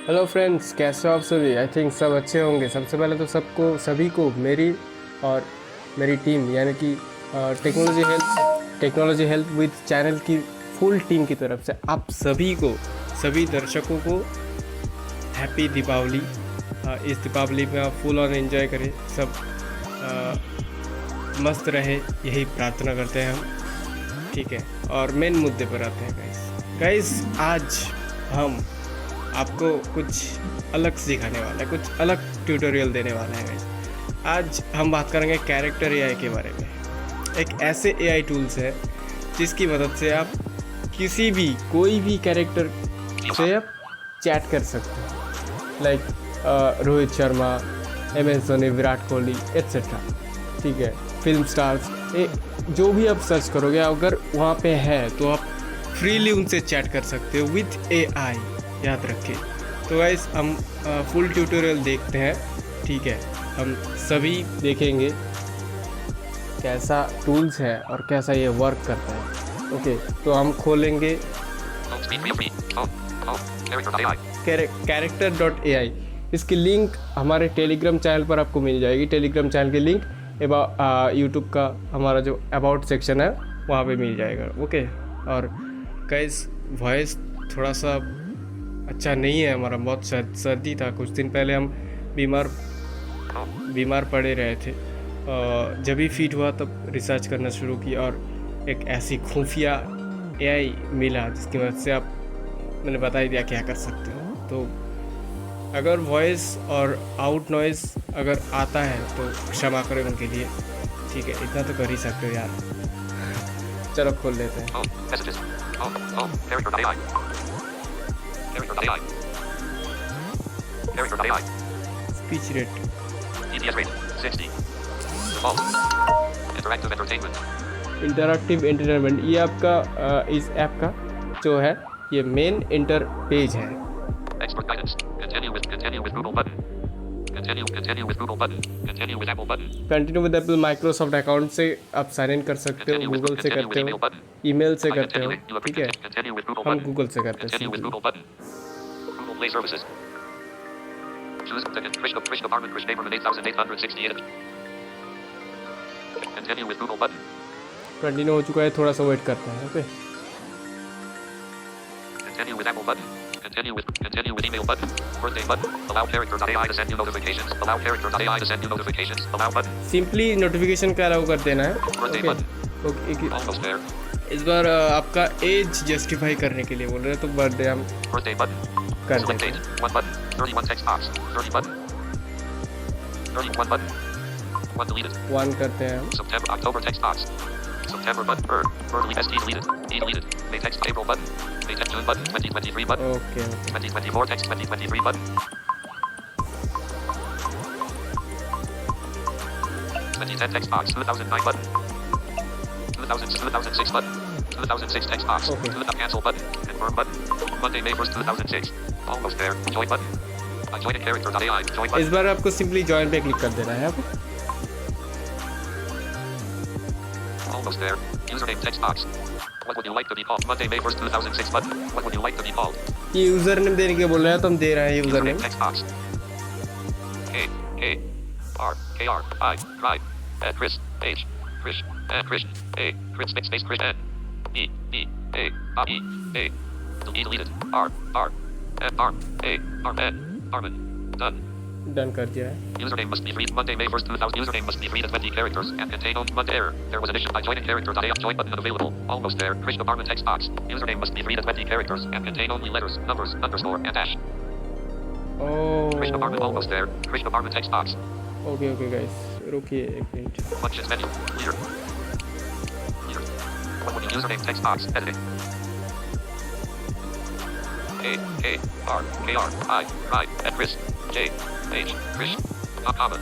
Hello friends, कैसे हो आप सभी? आई थिंक सब अच्छे होंगे। सबसे पहले तो सभी को मेरी और मेरी टीम यानी कि टेक्नोलॉजी हेल्प विद चैनल की फुल टीम की तरफ से आप सभी दर्शकों को हैप्पी दीपावली। इस दीपावली में आप फुल ऑन एंजॉय करें, सब मस्त रहे, यही प्रार्थना करते हैं हम। ठीक है, और मेन मुद्दे पर आते हैं गाइस। आज हम आपको कुछ अलग सिखाने वाला है, कुछ अलग ट्यूटोरियल देने वाला है गाइस। आज हम बात करेंगे कैरेक्टर एआई के बारे में। एक ऐसे एआई टूल्स है जिसकी मदद से आप कोई भी कैरेक्टर से आप चैट कर सकते हैं, like Rohit Sharma, MS Dhoni, Virat Kohli etcetera. ठीक है, फिल्म स्टार्स, जो भी आप सर्च करोगे अगर वहाँ पे है तो आप फ्रीली उनसे चैट कर सकते हो विथ एआई, याद रखें। तो गाइस हम फुल ट्यूटोरियल देखते हैं। ठीक है, हम सभी देखेंगे कैसा टूल्स है और कैसा ये वर्क करता है। ओके, तो हम खोलेंगे character.AI। इसकी लिंक हमारे टेलीग्राम चैनल पर आपको मिल जाएगी। टेलीग्राम चैनल की लिंक यूट्यूब का हमारा जो अबाउट सेक्शन है वहाँ पे मिल जाएगा। ओके, और गाइस वॉइस थोड़ा सा अच्छा नहीं है हमारा, बहुत सर्दी था। कुछ दिन पहले हम बीमार पड़े रहे थे। जब भी फिट हुआ तब रिसर्च करना शुरू किया और एक ऐसी खुफिया एआई मिला जिसकी मदद से आप, मैंने बता ही दिया क्या कर सकते हो। तो अगर वॉइस और आउट नॉइज़ अगर आता है तो क्षमा करें उनके लिए। ठीक है, इतना तो कर ही सकते हो यार। चलो खोल लेते हैं। स्पीच रेट इंटरैक्टिव एंटरटेनमेंट, ये आपका इस ऐप का जो है ये मेन इंटर पेज है। Continue with Apple, Microsoft account से आप साइन इन कर सकते हो, गूगल से करते हो, ईमेल से करते हो। ठीक है, हम गूगल से करते हैं। कंटिन्यू हो चुका है, थोड़ा सा वेट करते हैं। Okay, Continue with email button. Birthday button. Allow character.A to send you notifications. Allow character.A to send you notifications. Allow button. Simply notification का अलाउ कर देना है। Birthday button. Okay, Almost there. इस बार आपका एज जस्टिफाई करने के लिए बोल रहे हैं, तो बर्थडे हम Birthday button. कर Select देते date. हैं। 1 button. 31 text box. 30 button. 31 button. 1 deleted. 1 करते हैं हम। September October text box. September button. Early ST deleted. E deleted. May text April button. May text June button. 2023 button. Okay, 2024 text 2023 button. 2010 text box. 2009 button. 2006 button. 2006 text box. Okay. Cancel button. Confirm button. Monday, May 1st, 2006. Almost there. Join button. I joined character.ai. Join इस button. बार आपको simply join पे click कर देना है आपको। Almost there. Username text box. What would you like to be called? Monday, May 1st, 2006 button. What would you like to be called? ये user name देने के बोल रहे हैं तो हम दे रहे हैं user Username name. text box. K-R-I. Chris. H. Chris. Chris. A. Chris. Space. Chris. N. E. E. A. E. A. Deleted. R. A. N. Armin. Done. Done कर दिया है। Username must be free. Monday, May 1st, 2000. Username must be free to 20 characters and contain only Monday error. There was addition. I joined character.a. Join button unavailable. Almost there. Krish department text box. Username must be free to 20 characters and contain only letters, numbers, underscore, and dash. Krish department almost there. Krish department text box. Okay guys, रुकिए एक minute. Functions menu. Leader. What would you username text box? Editing. K-R-I. At Chris. J. H. Krish. Comma.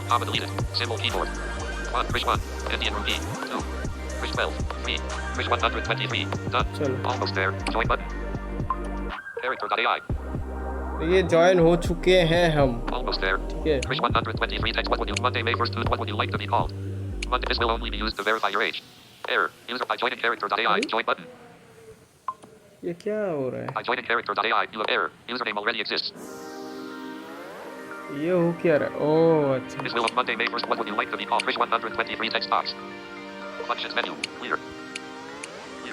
Comma deleted. Symbol keyboard. 1. Krish 1. Indian rupee. 2. Krish 12. 3. Krish 123. Done. चलो, Almost there. Join button. Character.ai. ये join हो चुके हैं हम। Almost there. ठीक है, Krish 123 text. What would you Monday, May 1st, what would you like to be called? Monday, this will only be used to verify your age. Error. User by joining character.ai. Join button. ये क्या हो रहा है? I joined character.A. You have error. Username already exists. ये हो क्या रहा है? ओह अच्छा। This will of Monday, May 1st. What would you like to be called? Fish 123 text box. Functions menu. Clear.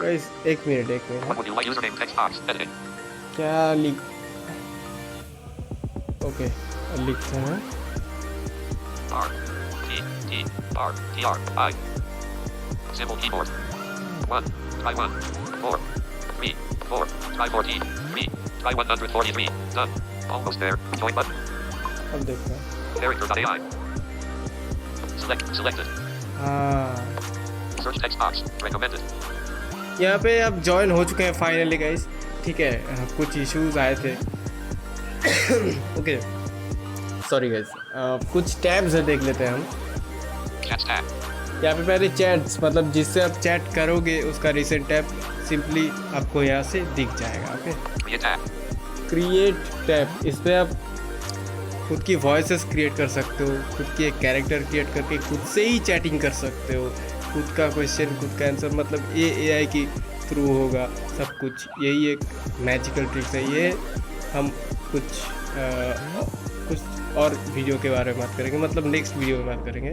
Guys एक minute What would you like? Username text box. Editing. क्या लिख, okay लिखते हैं R T T R T R I. Simple keyboard. 1. Try 1. 4. 3. 4. Try 14. 3. Try 143. Done. Almost there. Join button. अब देखते हैं। Character.AI. Selected. हाँ Search text box. Recommended. यहाँ पे अब ज्वाइन हो चुके हैं फाइनली गाइस, ठीक है। कुछ इश्यूज आए थे ओके सॉरी गाइस, कुछ टैब्स है देख लेते हैं हम। Chats tab. यहाँ पे पहले चैट्स, मतलब जिससे आप चैट करोगे उसका रिसेंट टैब सिंपली आपको यहाँ से दिख जाएगा। Okay Create tab. Create tab, इस पर आप खुद की वॉइसेस क्रिएट कर सकते हो, खुद की एक कैरेक्टर क्रिएट करके खुद से ही चैटिंग कर सकते हो, खुद का क्वेश्चन खुद का आंसर, मतलब ये एआई की थ्रू होगा सब कुछ। यही एक मैजिकल ट्रिक्स है। ये हम कुछ और वीडियो के बारे में बात करेंगे, मतलब नेक्स्ट वीडियो में बात करेंगे।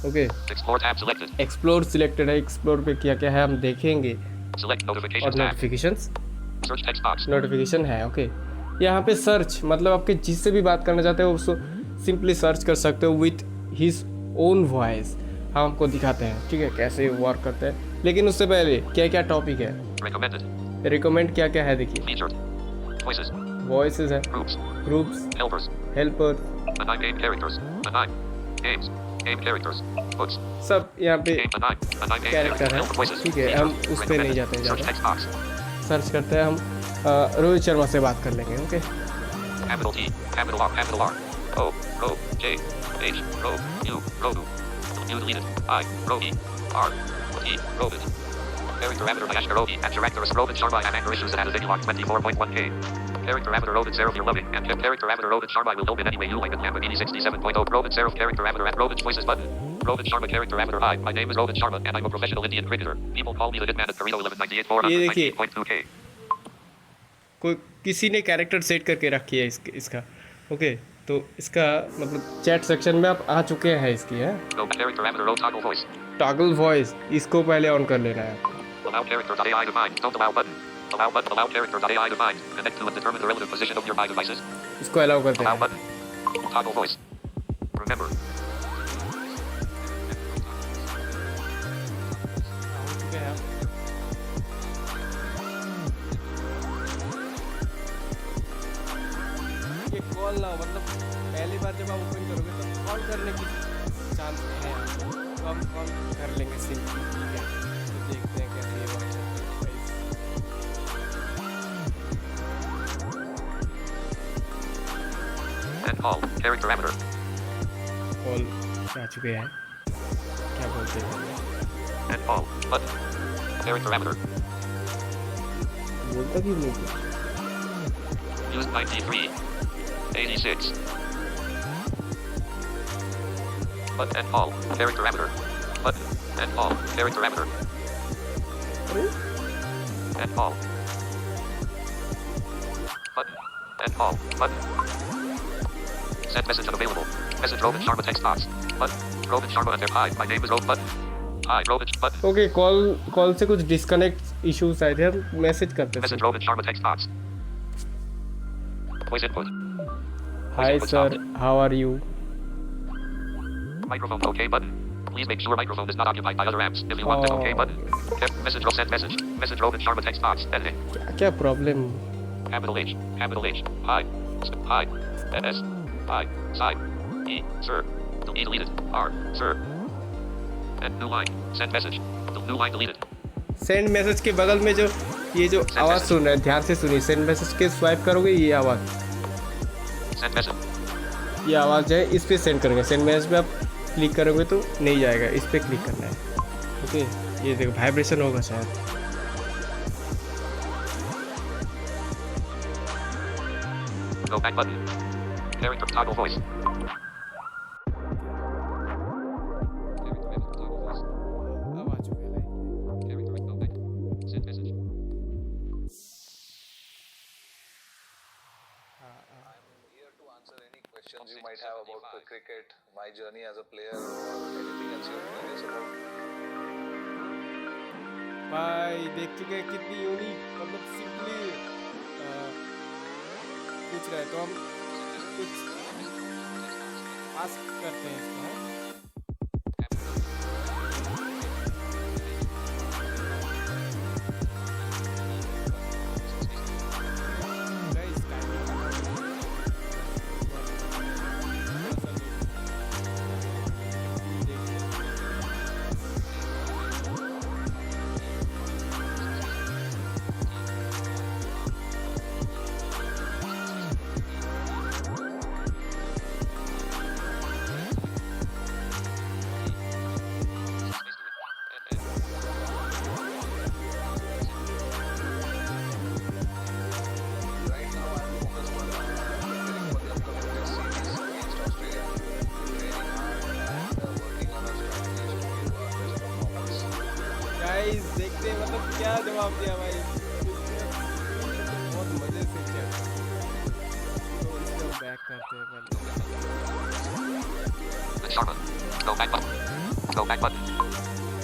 Okay Explore tab selected. Explore selected है, एक्सप्लोर पे क्या क्या है हम देखेंगे, Select और notifications tab. Notifications, Search text box. Notification है। ओके यहाँ पे सर्च, मतलब आपके जिससे भी बात करना चाहते हो उसको सिंपली सर्च कर सकते हो विथ हिज ओन वॉइस। हम आपको दिखाते हैं ठीक है कैसे वर्क करता है, लेकिन उससे पहले क्या क्या टॉपिक है, Recommended. रिकमेंड क्या क्या है देखिए। Featured. Voices. वॉइसेस है, Groups. Groups, Helpers. Helper, Anime game characters. Anime. Games. Game characters. Books. सब यहाँ पे Game anime. Anime game character characters. है। Help voices. ठीक है हम Features. उस पर नहीं Recommended. जाते हैं Search ज़्यादा, text box. सर्च करते हैं हम रोहित शर्मा से बात कर लेंगे। Okay Capital T. Capital R. Capital R. O. Ro. J. H. Ro. U. Rodu. U deleted. I. Rogi. R. T. Robit. Character avatar Nayash Rogi and character Robit Sharma have anger issues and has a video on 24.1K. Character avatar Robit Seraph you're loving and character avatar Robit Sharma will open anyway you like it Lamborghini 67.0 Robit Seraph character avatar at Robit's voices button. Robit Sharma character avatar hi my name is Robit Sharma and I'm a professional Indian cricketer. People call me the Hitman at Carino 1198 ये देखिए 498.2K. कोई किसी ने character set करके रखी है इसका। Okay तो इसका मतलब चैट सेक्शन में आप आ चुके हैं इसकी है Go character avatar row toggle voice. Toggle voice, इसको पहले ऑन कर लेना है। Allow character.AI defined. Don't allow button. Allow button. Allow character.AI defined. Connect to and determine the relative position of nearby devices. इसको अलाउ करते Allow हैं। button. Toggle voice. Remember. ये call ना, मतलब पहली बार जब आप ओपन करोगे तो कॉल करने की चांस है, तो हम कॉल कर लेंगे सिंपली। ठीक है तो देखते हैं कैसे ये वर्क करता है। And call. Character avatar. Call आ चुके हैं, क्या बोलते हैं, And call. Button. Character avatar. बोलता क्यों नहीं है? Use 93. 86. Button and call. Character avatar. Button and call. Character avatar. अरे And call. Button and call. Button. Send message unavailable. Message Robin Sharma text box. Button. Robin Sharma and their hi. My name is Robin. Button. Hi Robin. Button. Okay call से कुछ disconnect issues आए थे, हम message करते Message थे। Robin Sharma text box. Voice input. Hi sir how are you, Microphone OK button. Please make sure microphone is not occupied by other apps. If you want an OK button. Message send message. Message Robin Sharma text box. Editing. क्या problem? Capital H. Capital H. Hi. Hi. S. Hi. Side. E. Sir. E deleted. R. Sir. And new line. Send message. New line deleted. Send message के बगल में जो ये जो आवाज़ सुन रहे हैं ध्यान से सुनिए, सेंड मैसेज के स्वाइप करोगे ये आवाज़, Send message. ये आवाज़ है इस पर सेंड करेंगे। सेंड मैसेज पे आप क्लिक करोगे तो नहीं जाएगा, इस पर क्लिक करना है। ओके ये देखो वाइब्रेशन होगा शायद। Go back button. Character toggle voice. अब आ चुके हैं। Character go back. Send message. questions you might have about the cricket, my journey as a player, or anything else you're curious about. भाई देख चुके हैं कितनी यूनिक, मतलब सिंपली पूछ रहा है, तो हम कुछ आस्क करते हैं इसको, हाँ? Guys, timing Right now, I'm focused on preparing for the upcoming Test series against Australia, training hard and working on our strategies to give our best performance. Guys देखते हैं, मतलब क्या जवाब दिया भाई, बहुत मजे से किया। तो इसको बैक करते हैं पहले। Sharma. Go back button. Go back button.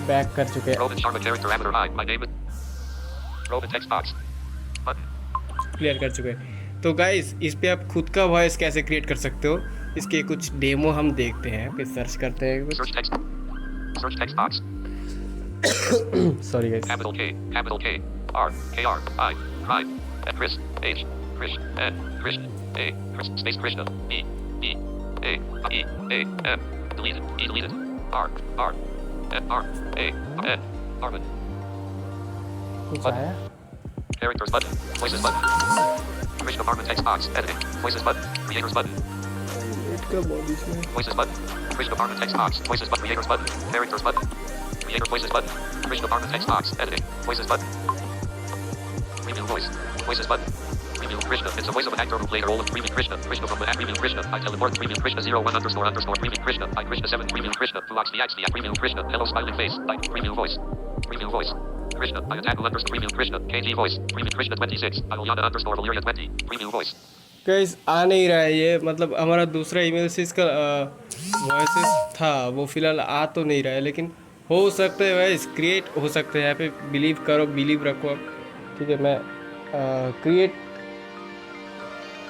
Back कर चुके हैं, Roman Sharma character amateur I. My name is Roman text box. Button. Clear कर चुके हैं। तो गाइस इस पे आप खुद का वॉइस कैसे क्रिएट कर सकते हो, इसके कुछ डेमो हम देखते हैं, फिर सर्च करते हैं कुछ। Search text. Search text box. Sorry guys. Capital K. Capital K. R. K R I. Prime. And Chris. H. Krish. N. Krish. A. Chris. Space Krishna. B. E. A. E. A. M. Deleted. E. Deleted. R. R. N. R. A. N. Armin. कुछ आया? Characters button. Voices button. Krishna Armin text box. Editing. Voices button. Creators button. Voices button. Krishna Armin text box. Voices button. Creators button. Characters button. Creator voices button. Krishna Armin text box. Editing. Voices button. Preview voice. Voices button. Preview Krishna. It's a voice of an actor who played a role of Preview Krishna. Krishna from the at Preview Krishna. I teleport Preview Krishna 01 underscore underscore Preview Krishna. I Krishna 7 Preview Krishna. Fulax the at Preview Krishna. Hello smiling face. Like Preview voice. Preview voice. Krishna. I attack underscore Preview Krishna. KG voice. Preview Krishna 26. I Yana underscore Valeria 20. Preview voice. Guys आ नहीं रहा है ये, मतलब हमारा दूसरा email से इसका voices था, वो फिलहाल आ तो नहीं रहा है, लेकिन हो सकता है गाइस क्रिएट हो सकता है। यहाँ पे बिलीव करो, बिलीव रखो आप, ठीक है? मैं क्रिएट,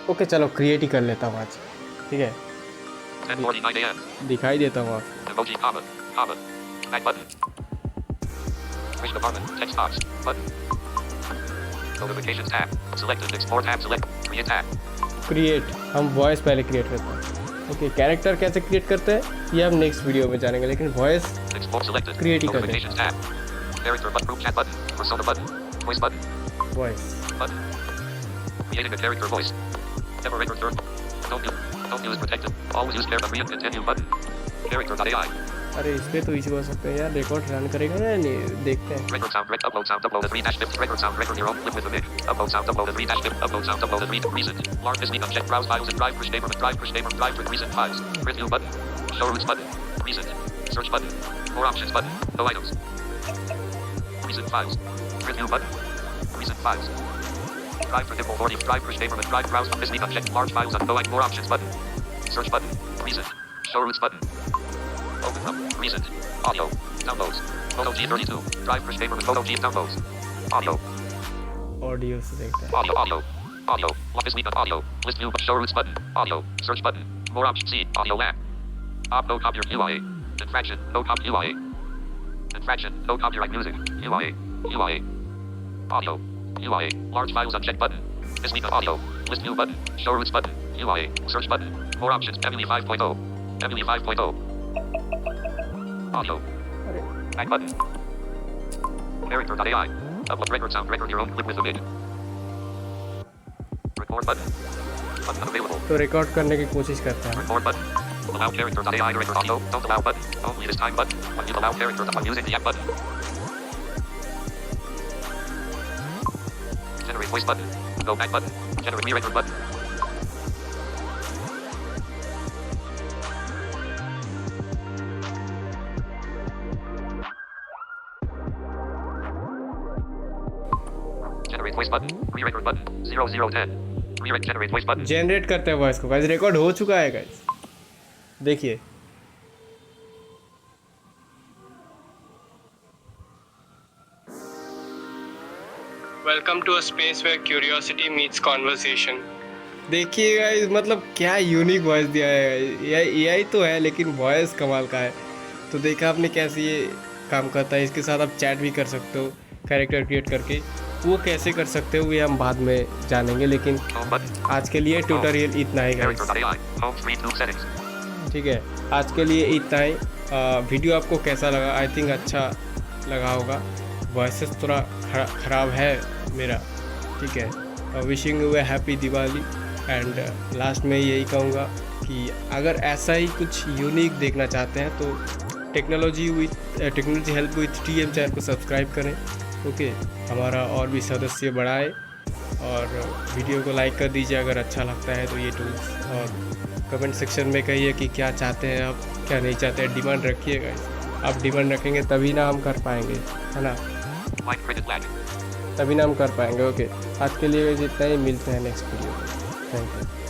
ओके चलो क्रिएट ही कर लेता हूँ आज, ठीक है? 10:49 a.m. दिखाई देता हूँ आप। Emoji comma. Comma. Back button. Krishna Armin text box. Button. Notifications tab. Selected. Explore tab. Select. Create tab. Create, हम वॉइस पहले क्रिएट करते हैं, ओके? कैरेक्टर कैसे क्रिएट करते हैं ये हम नेक्स्ट वीडियो में जानेंगे, लेकिन वॉइस Explore selected. Create ही कर दें। Notifications tab. Character button. Group chat button. Persona button. Voice button. Voice Button. Creating a character voice. Never enter third. Don't use protected. Always use character and continue button. Character.A. अरे इस पे तो इसी हो सकता है यार, रिकॉर्ड रन करेगा ना, नहीं देखते हैं। Record sound, upload sound, upload 3-shift, record sound, record your own clip with a mix. Upload sound, upload 3-shift, upload sound, upload 3 recent. Large Disney uncheck, browse files and drive push neighbor, drive with recent files. Review button, show routes button, recent, search button, more options button, no items. Recent files, review button, recent files. Drive for nimble audio, drive push neighbor, drive browse from Disney uncheck, large files and no more options button. Search button, recent, show routes button. Open up. Recent. Audio. Downloads. Photo G32. Drive push paper with Photo G downloads. Audio. Audio से देखते हैं। Audio. Audio. Audio. This week on audio. List view show routes button. Audio. Search button. More options. C. Audio lab. No copyright UIA. Infraction. No copyright UIA. Infraction. No copyright music. UIA. UIA. Audio. UIA. Large files unchecked button. This week on audio. List view button. Show routes button. UIA. Search button. More options. Emily 5.0. Emily 5.0. Audio. Back button. Character.A. Upload record sound, record your own clip with a MIDI. Record button. Button unavailable. तो record करने की कोशिश करते हैं। Record button. Allow character.A to record audio. Don't allow button. Only this time button. When you allow character to using the app button. Generate voice button. Go back button. Generate re-record button. Generate voice button. Re-record button. 0010. Generate voice button. Generate करते हैं voice को guys, record हो चुका है guys, देखिए। Welcome to a space where curiosity meets conversation. देखिए guys, मतलब क्या यूनिक वॉइस दिया है। एआई तो है लेकिन वॉइस कमाल का है। तो देखा आपने कैसे ये काम करता है। इसके साथ आप चैट भी कर सकते हो कैरेक्टर क्रिएट करके। वो कैसे कर सकते हो ये हम बाद में जानेंगे, लेकिन Home button. आज के लिए ट्यूटोरियल इतना ही guys. Character.A. Home screen 2 settings. ठीक है, आज के लिए इतना ही। वीडियो आपको कैसा लगा? आई थिंक अच्छा लगा होगा। वॉइसेस थोड़ा ख़राब है मेरा, ठीक है। Wishing U A happy Diwali. And last में यही कहूँगा कि अगर ऐसा ही कुछ यूनिक देखना चाहते हैं तो technology help with TM channel को सब्सक्राइब करें। ओके, हमारा और भी सदस्य बढ़ाए और वीडियो को लाइक कर दीजिए अगर अच्छा लगता है तो ये टूल्स। और कमेंट सेक्शन में कहिए कि क्या चाहते हैं आप, क्या नहीं चाहते हैं। डिमांड रखिएगा, आप डिमांड रखेंगे तभी ना हम कर पाएंगे, है ना, Line printed lag. तभी ना हम कर पाएंगे। ओके, आज के लिए जितना ही, मिलते हैं नेक्स्ट वीडियो में। Thank you.